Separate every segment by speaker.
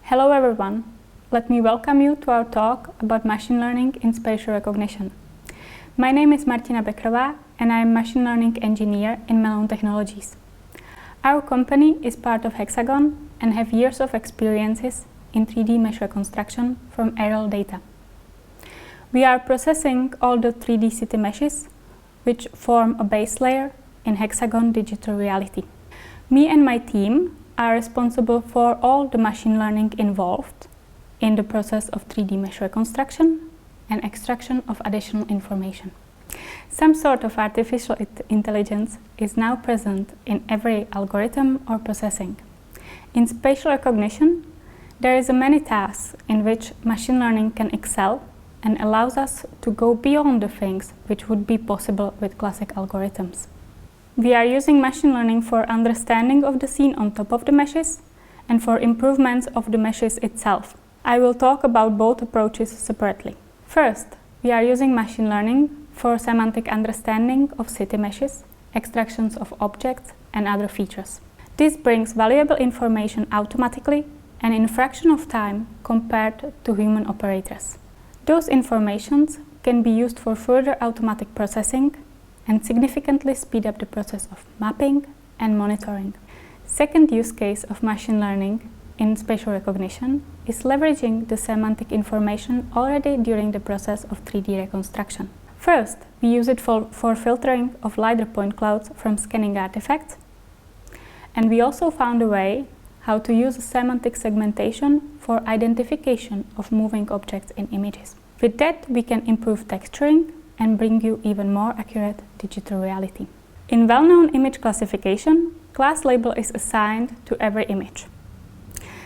Speaker 1: Hello everyone! Let me welcome you to our talk about machine learning in spatial recognition. My name is Martina Bekrova and I am machine learning engineer in Melown Technologies. Our company is part of Hexagon and have years of experiences in 3D mesh reconstruction from aerial data. We are processing all the 3D city meshes which form a base layer in Hexagon digital reality. Me and my team are responsible for all the machine learning involved in the process of 3D mesh reconstruction and extraction of additional information. Some sort of artificial intelligence is now present in every algorithm or processing. In spatial recognition, there is many tasks in which machine learning can excel and allows us to go beyond the things which would be possible with classic algorithms. We are using machine learning for understanding of the scene on top of the meshes and for improvements of the meshes itself. I will talk about both approaches separately. First, we are using machine learning for semantic understanding of city meshes, extractions of objects and other features. This brings valuable information automatically and in a fraction of time compared to human operators. Those informations can be used for further automatic processing and significantly speed up the process of mapping and monitoring. Second use case of machine learning in spatial recognition is leveraging the semantic information already during the process of 3D reconstruction. First, we use it for filtering of LiDAR point clouds from scanning artifacts, and we also found a way how to use semantic segmentation for identification of moving objects in images. With that, we can improve texturing and bring you even more accurate digital reality. In well-known image classification, class label is assigned to every image.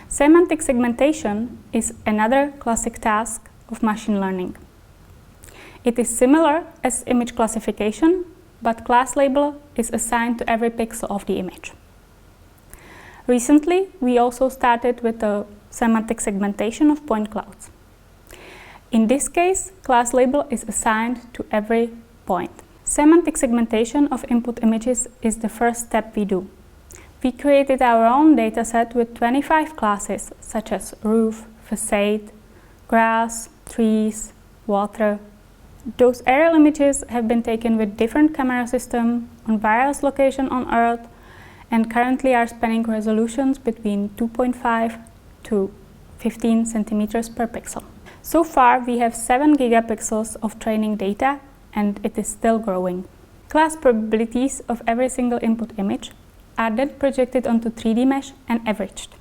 Speaker 1: Semantic segmentation is another classic task of machine learning. It is similar as image classification, but class label is assigned to every pixel of the image. Recently, we also started with the semantic segmentation of point clouds. In this case, class label is assigned to every point. Semantic segmentation of input images is the first step we do. We created our own dataset with 25 classes such as roof, facade, grass, trees, water. Those aerial images have been taken with different camera systems on various locations on Earth and currently are spanning resolutions between 2.5 to 15 centimeters per pixel. So far, we have 7 gigapixels of training data and it is still growing. Class probabilities of every single input image are then projected onto 3D mesh and averaged.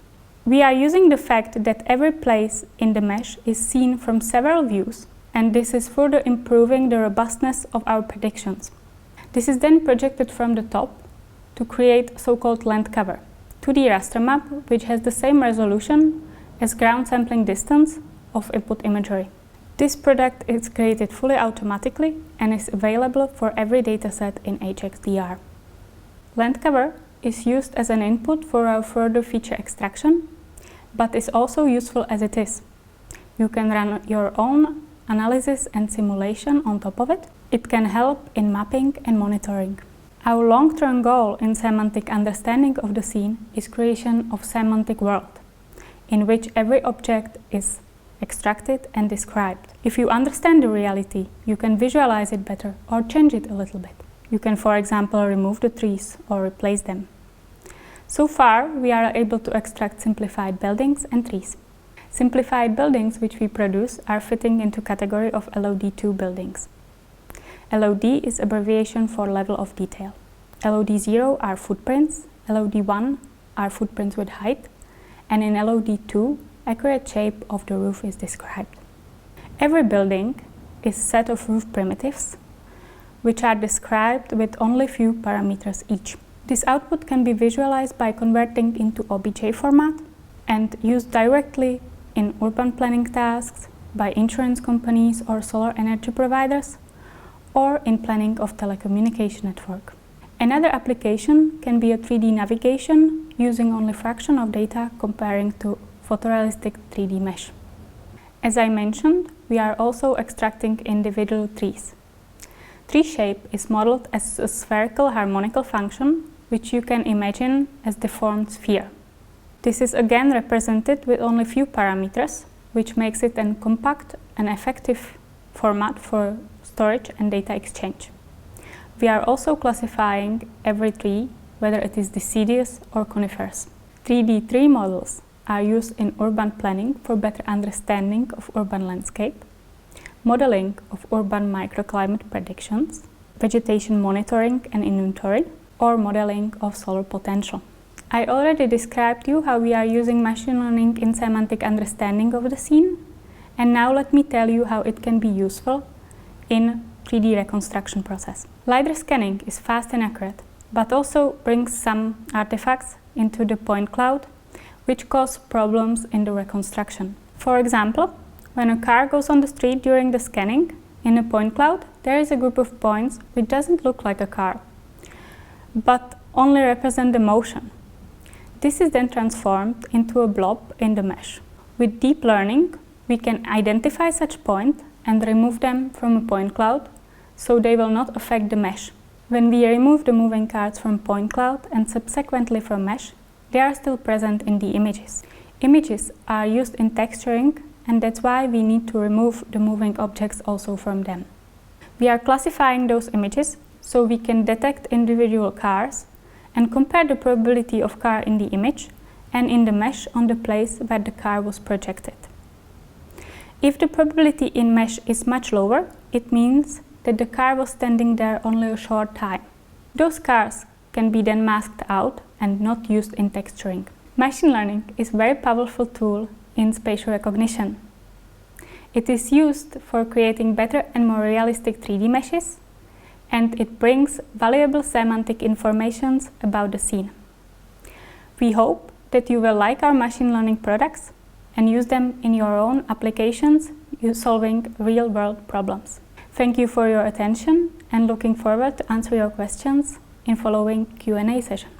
Speaker 1: We are using the fact that every place in the mesh is seen from several views, and this is further improving the robustness of our predictions. This is then projected from the top to create so-called land cover, 2D raster map which has the same resolution as ground sampling distance of input imagery. This product is created fully automatically and is available for every dataset in HxDR. Land cover is used as an input for our further feature extraction, but is also useful as it is. You can run your own analysis and simulation on top of it. It can help in mapping and monitoring. Our long-term goal in semantic understanding of the scene is creation of semantic world, in which every object is extracted and described. If you understand the reality, you can visualize it better or change it a little bit. You can, for example, remove the trees or replace them. So far, we are able to extract simplified buildings and trees. Simplified buildings which we produce are fitting into category of LOD2 buildings. LOD is abbreviation for level of detail. LOD0 are footprints, LOD1 are footprints with height, and in LOD2, accurate shape of the roof is described. Every building is a set of roof primitives, which are described with only few parameters each. This output can be visualized by converting into OBJ format and used directly in urban planning tasks by insurance companies or solar energy providers, or in planning of telecommunication network. Another application can be a 3D navigation using only fraction of data comparing to photorealistic 3D mesh. As I mentioned, we are also extracting individual trees. Tree shape is modeled as a spherical harmonical function, which you can imagine as deformed sphere. This is again represented with only few parameters, which makes it a compact and effective format for storage and data exchange. We are also classifying every tree, whether it is deciduous or coniferous. 3D tree models are used in urban planning for better understanding of urban landscape, modeling of urban microclimate predictions, vegetation monitoring and inventory, or modeling of solar potential. I already described you how we are using machine learning in semantic understanding of the scene, and now let me tell you how it can be useful in 3D reconstruction process. LiDAR scanning is fast and accurate, but also brings some artifacts into the point cloud, which cause problems in the reconstruction. For example, when a car goes on the street during the scanning, in a point cloud, there is a group of points which doesn't look like a car, but only represent the motion. This is then transformed into a blob in the mesh. With deep learning, we can identify such points and remove them from a point cloud, so they will not affect the mesh. When we remove the moving cars from point cloud and subsequently from mesh, they are still present in the images. Images are used in texturing, and that's why we need to remove the moving objects also from them. We are classifying those images so we can detect individual cars and compare the probability of car in the image and in the mesh on the place where the car was projected. If the probability in mesh is much lower, it means that the car was standing there only a short time. Those cars can be then masked out and not used in texturing. Machine learning is a very powerful tool in spatial recognition. It is used for creating better and more realistic 3D meshes, and it brings valuable semantic information about the scene. We hope that you will like our machine learning products and use them in your own applications, solving real-world problems. Thank you for your attention and looking forward to answer your questions in following Q&A session.